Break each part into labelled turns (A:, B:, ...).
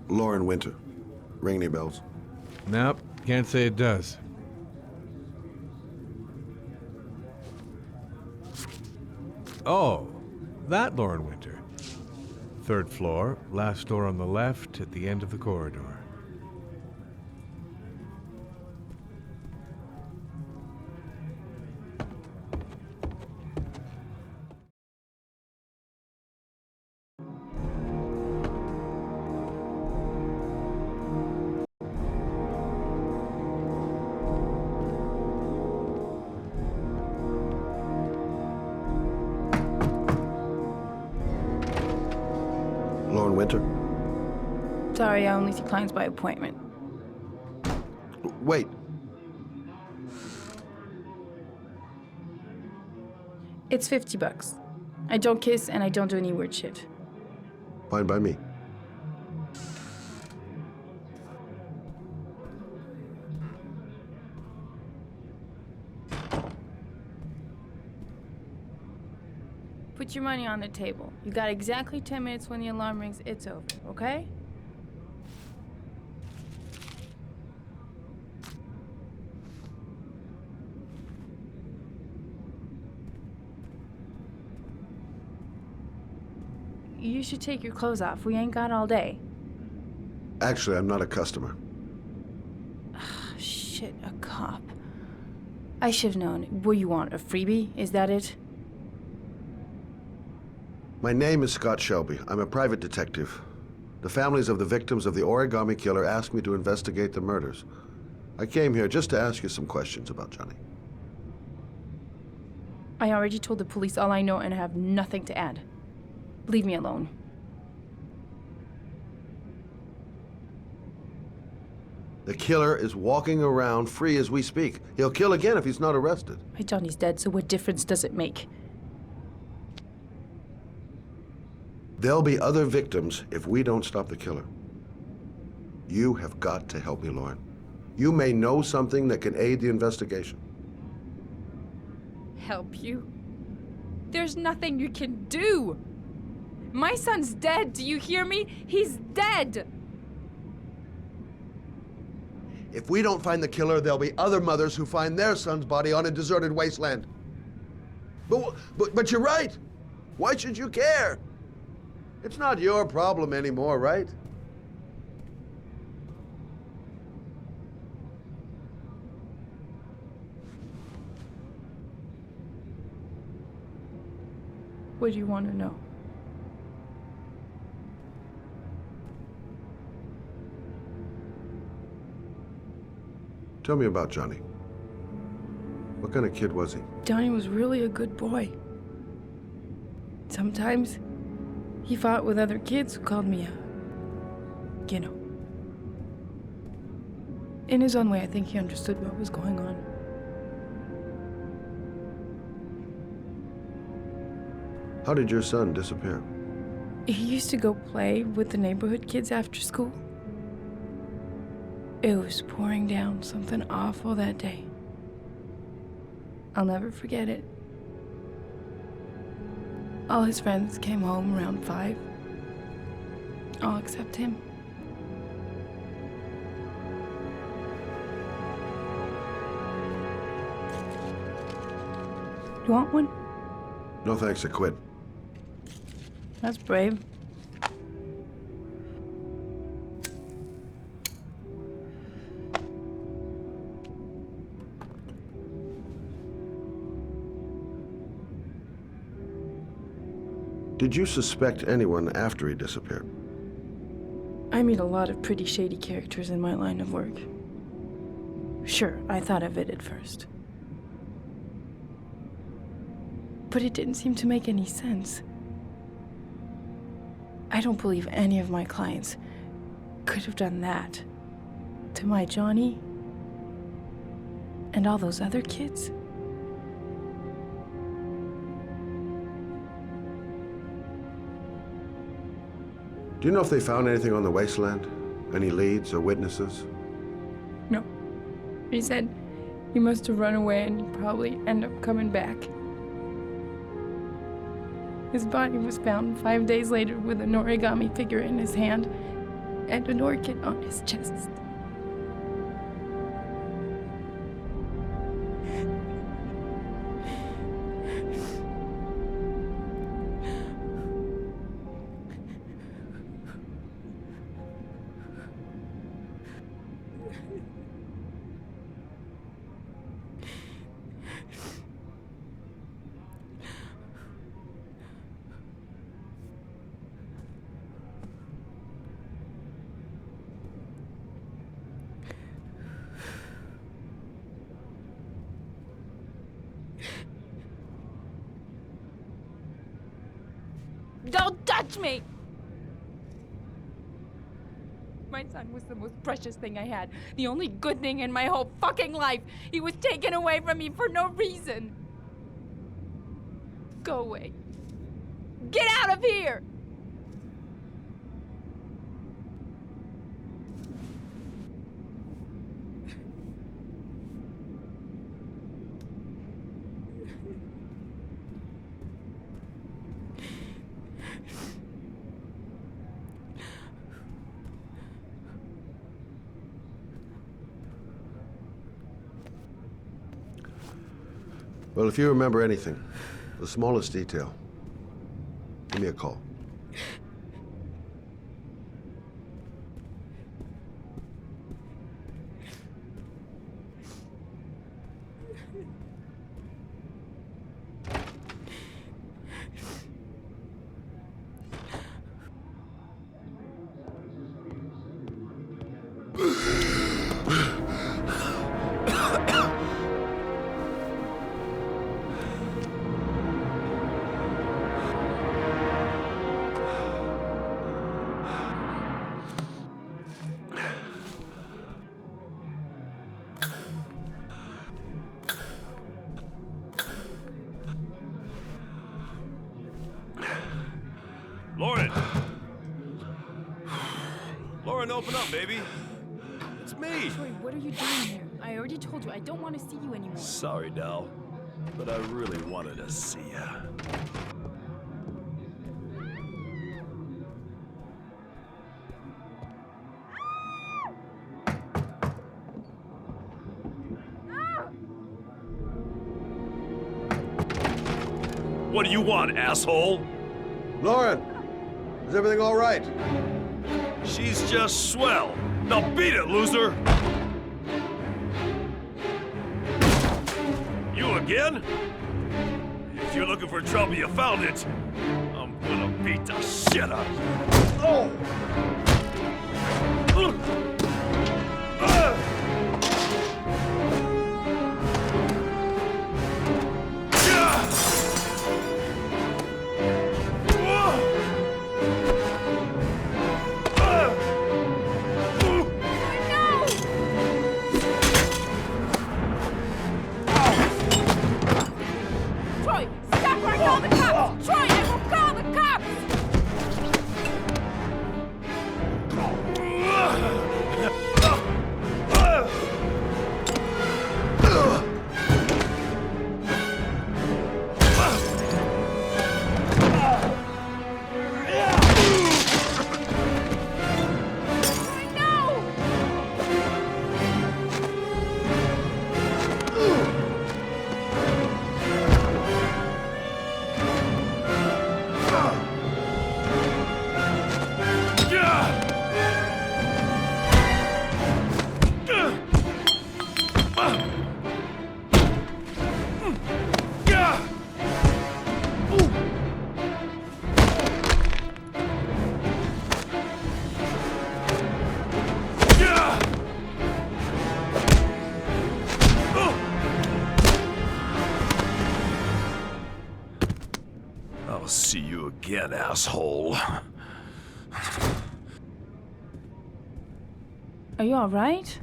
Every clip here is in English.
A: Lauren Winter. Ring any bells?
B: Nope, can't say it does. Oh, that Lauren Winter. 3rd floor, last door on the left at the end of the corridor.
A: Lauren Winter?
C: Sorry, I only see clients by appointment.
A: Wait.
C: It's $50. I don't kiss and I don't do any weird shit.
A: Fine by me.
C: Put your money on the table. You got exactly 10 minutes. When the alarm rings, it's over, okay? You should take your clothes off. We ain't got all day.
A: Actually, I'm not a customer.
C: Shit, a cop. I should have known. What do you want, a freebie? Is that it?
A: My name is Scott Shelby. I'm a private detective. The families of the victims of the Origami Killer asked me to investigate the murders. I came here just to ask you some questions about Johnny.
C: I already told the police all I know and I have nothing to add. Leave me alone.
A: The killer is walking around free as we speak. He'll kill again if he's not arrested.
C: My Johnny's dead, so what difference does it make?
A: There'll be other victims if we don't stop the killer. You have got to help me, Lauren. You may know something that can aid the investigation.
C: Help you? There's nothing you can do. My son's dead, do you hear me? He's dead!
A: If we don't find the killer, there'll be other mothers who find their son's body on a deserted wasteland. But you're right. Why should you care? It's not your problem anymore, right?
C: What do you want to know?
A: Tell me about Johnny. What kind of kid was he?
C: Johnny was really a good boy. Sometimes he fought with other kids who called me you know. In his own way, I think he understood what was going on.
A: How did your son disappear?
C: He used to go play with the neighborhood kids after school. It was pouring down something awful that day. I'll never forget it. All his friends came home around 5. All except him. You want one?
A: No thanks, I quit.
C: That's brave.
A: Did you suspect anyone after he disappeared?
C: I meet a lot of pretty shady characters in my line of work. Sure, I thought of it at first. But it didn't seem to make any sense. I don't believe any of my clients could have done that to my Johnny and all those other kids.
A: Do you know if they found anything on the wasteland? Any leads or witnesses?
C: No. He said he must have run away and he'd probably end up coming back. His body was found 5 days later with an origami figure in his hand, and an organ on his chest. Don't touch me! My son was the most precious thing I had. The only good thing in my whole fucking life. He was taken away from me for no reason. Go away. Get out of here!
A: Well, if you remember anything, the smallest detail, give me a call.
D: Lauren! Lauren, open up, baby. It's me.
C: Troy, what are you doing here? I already told you I don't want to see you anymore.
D: Sorry, Dal, but I really wanted to see ya. What do you want, asshole?
A: Lauren, is everything all right?
D: She's just swell. Now beat it, loser! You again? If you're looking for trouble, you found it. I'm gonna beat the shit out of you.
A: Oh!
C: Troy, stop or I call the cops! Troy, I will call the cops!
D: I'll see you again, asshole.
C: Are you all right?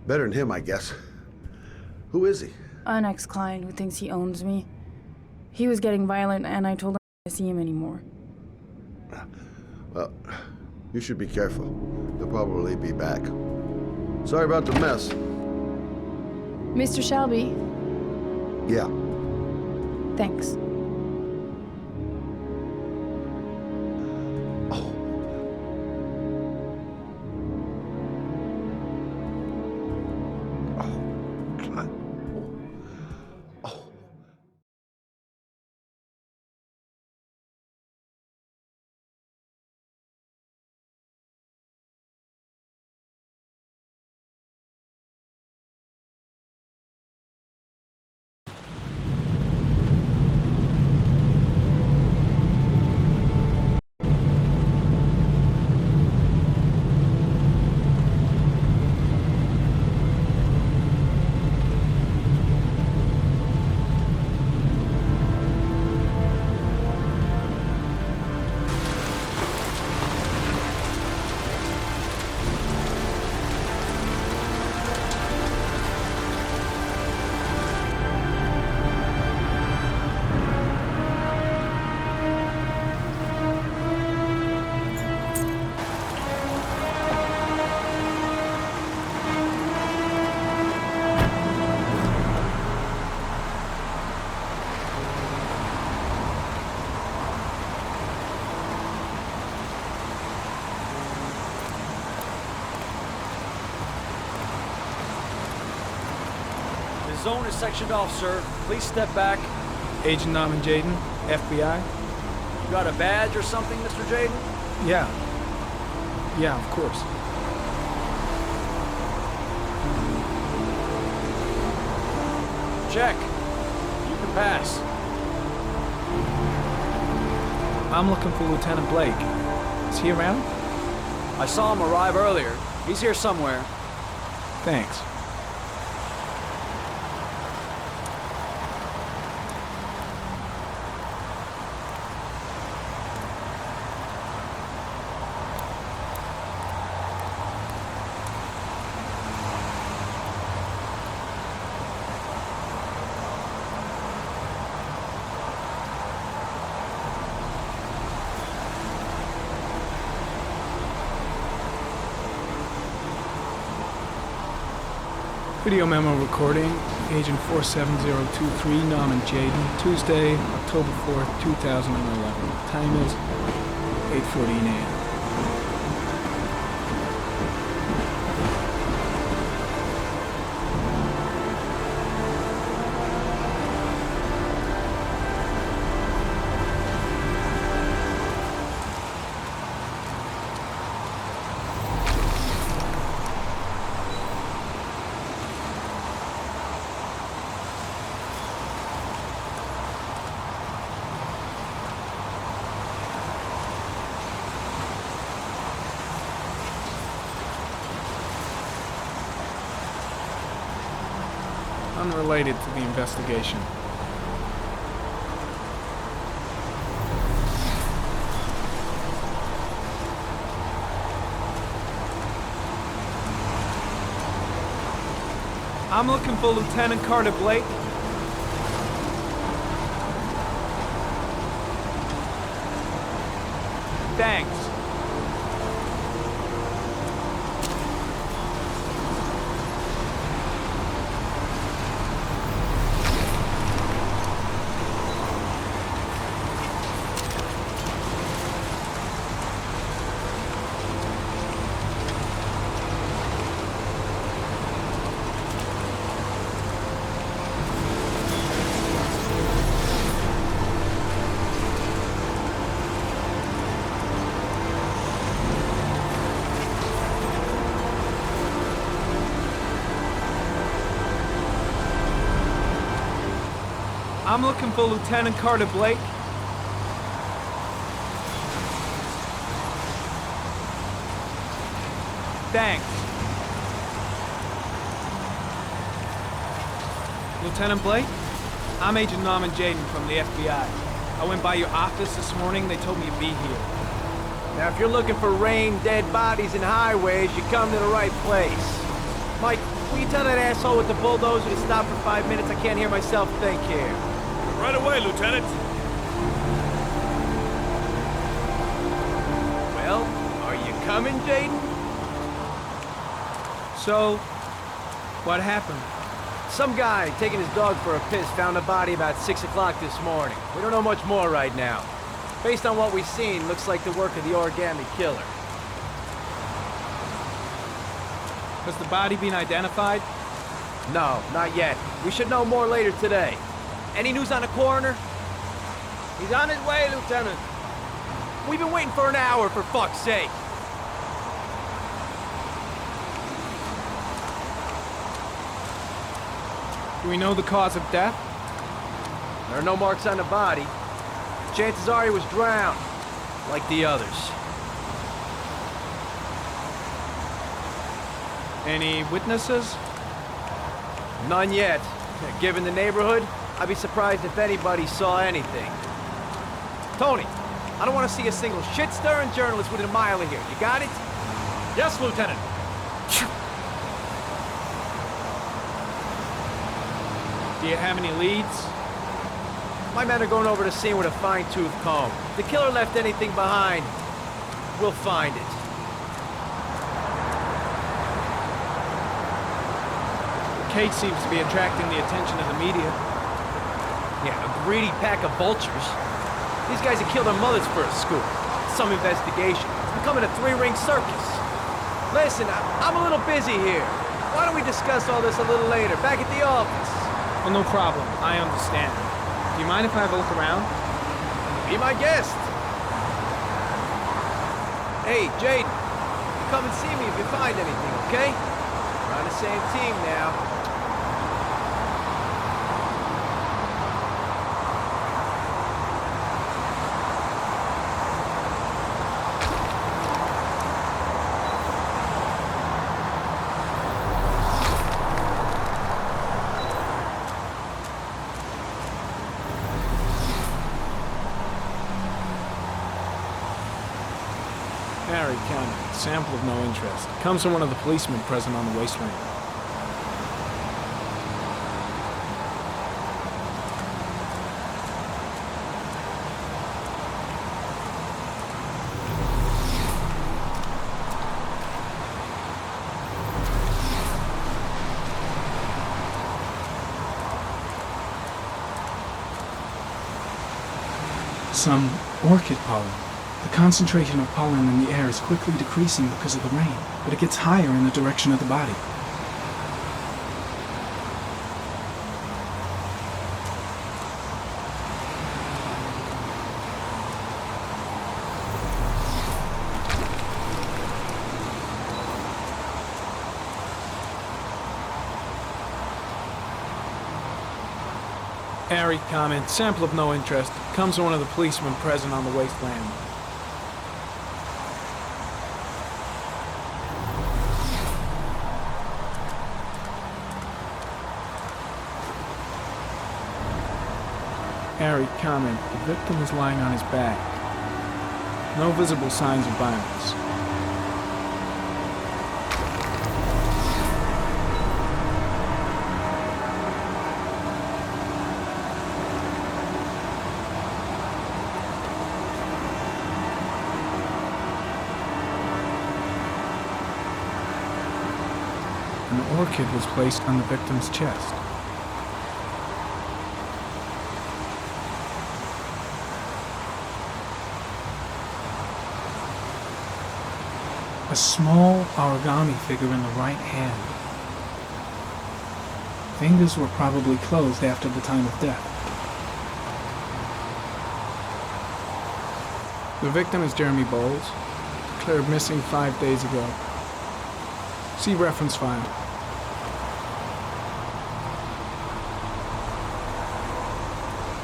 A: Better than him, I guess. Who is he?
C: An ex-client who thinks he owns me. He was getting violent and I told him not to see him anymore.
A: Well, you should be careful. He'll probably be back. Sorry about the mess.
C: Mr. Shelby,
A: Yeah.
C: thanks.
E: zone is sectioned off, sir. Please step back.
F: Agent Norman Jaden, FBI?
E: You got a badge or something, Mr. Jaden?
F: Yeah. Yeah, of course.
E: Check. You can pass.
F: I'm looking for Lieutenant Blake. Is he around?
E: I saw him arrive earlier. He's here somewhere.
F: Thanks. Video memo recording, Agent 47023, Norman Jaden, Tuesday, October 4th, 2011. Time is 8:14 a.m. Unrelated to the investigation. I'm looking for Lieutenant Carter Blake. Thanks. I'm looking for Lieutenant Carter Blake. Thanks. Lieutenant Blake? I'm Agent Norman Jaden from the FBI. I went by your office this morning. They told me you'd be here.
E: Now, if you're looking for rain, dead bodies, and highways, you come to the right place. Mike, will you tell that asshole with the bulldozer to stop for 5 minutes? I can't hear myself think here.
D: Right away, Lieutenant.
E: Well, are you coming, Jaden?
F: So, what happened?
E: Some guy taking his dog for a piss found a body about 6 o'clock this morning. We don't know much more right now. Based on what we've seen, looks like the work of the Origami Killer.
F: Has the body been identified?
E: No, not yet. We should know more later today. Any news on the coroner? He's on his way, Lieutenant. We've been waiting for an hour, for fuck's sake.
F: Do we know the cause of death?
E: There are no marks on the body. Chances are he was drowned, like the others.
F: Any witnesses?
E: None yet. Given the neighborhood, I'd be surprised if anybody saw anything. Tony, I don't want to see a single shit-stirring journalist within a mile of here. You got it?
D: Yes, Lieutenant.
F: Do you have any leads?
E: My men are going over the scene with a fine-tooth comb. If the killer left anything behind, we'll find it.
F: The case seems to be attracting the attention of the media.
E: Yeah, a greedy pack of vultures. These guys have killed their mothers for a scoop. Some investigation. It's becoming a three-ring circus. Listen, I'm a little busy here. Why don't we discuss all this a little later, back at the office?
F: Oh, no problem. I understand. Do you mind if I have a look around?
E: Be my guest. Hey, Jaden, you come and see me if you find anything, okay? We're on the same team now.
F: Harry County. Sample of no interest. Comes from one of the policemen present on the wasteland. Some orchid pollen. The concentration of pollen in the air is quickly decreasing because of the rain, but it gets higher in the direction of the body. Airy comment, sample of no interest, comes from one of the policemen present on the wasteland. Airy comment, the victim is lying on his back. No visible signs of violence. An orchid was placed on the victim's chest. A small origami figure in the right hand. Fingers were probably closed after the time of death. The victim is Jeremy Bowles, declared missing 5 days ago. See reference file.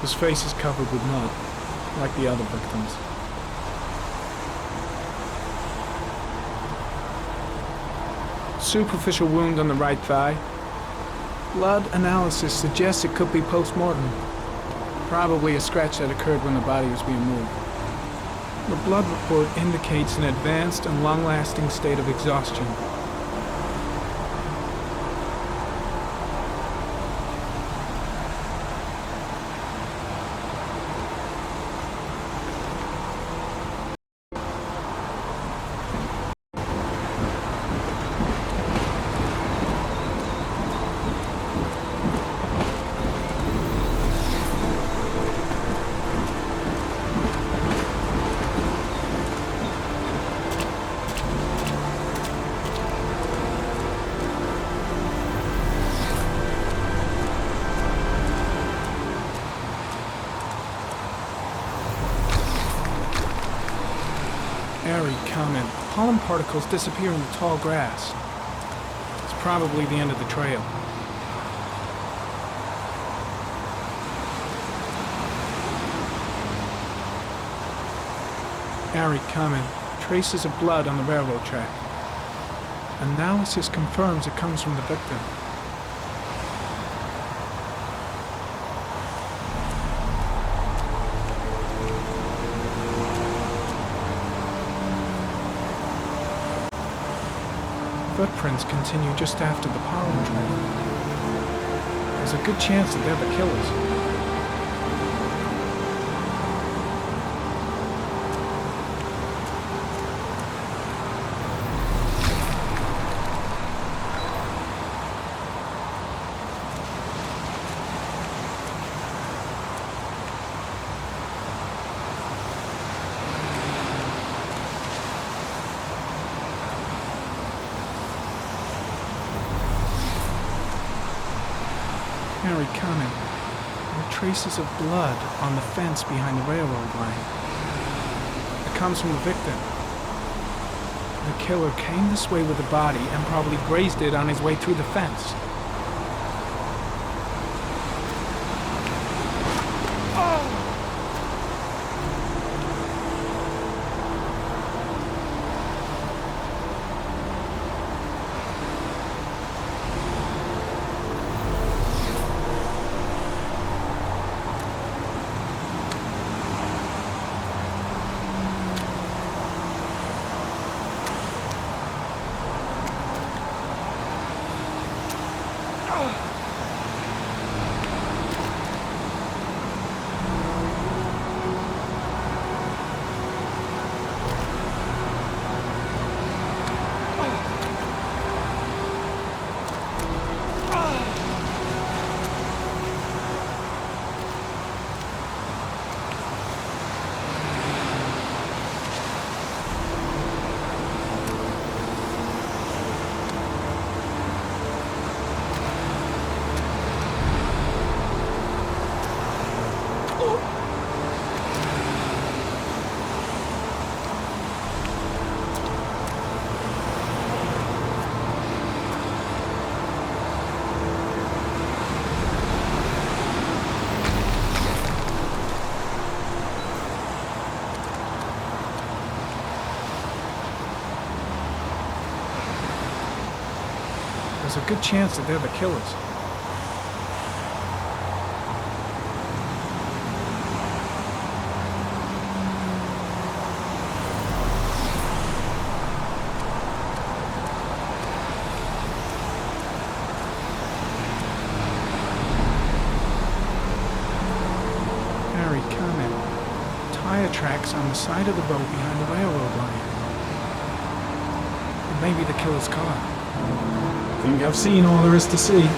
F: His face is covered with mud, like the other victims. Superficial wound on the right thigh. Blood analysis suggests it could be post-mortem. Probably a scratch that occurred when the body was being moved. The blood report indicates an advanced and long-lasting state of exhaustion. Airy comment. Pollen particles disappear in the tall grass. It's probably the end of the trail. Airy comment. Traces of blood on the railroad track. Analysis confirms it comes from the victim. Footprints continue just after the pollen trail. There's a good chance that they're the killers. Harry, comment. There are traces of blood on the fence behind the railroad line. It comes from the victim. The killer came this way with the body and probably grazed it on his way through the fence. There's a good chance that they're the killers. Harry, comment. Tire tracks on the side of the boat behind the railroad line. It may be the killer's car. I think I've seen all there is to see.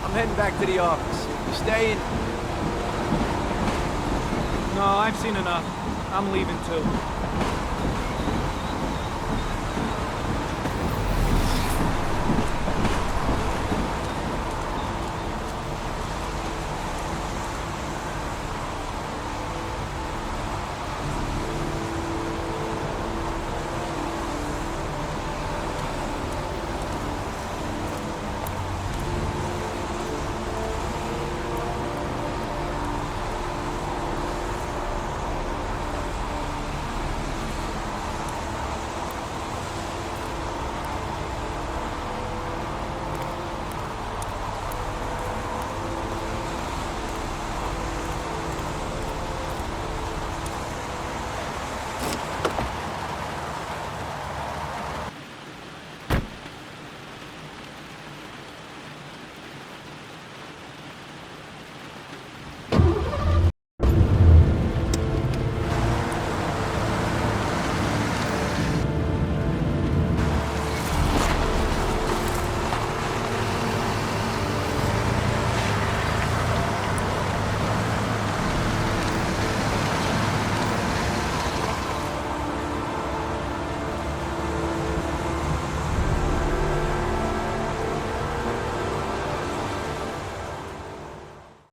E: I'm heading back to the office. You staying?
F: No, I've seen enough. I'm leaving too.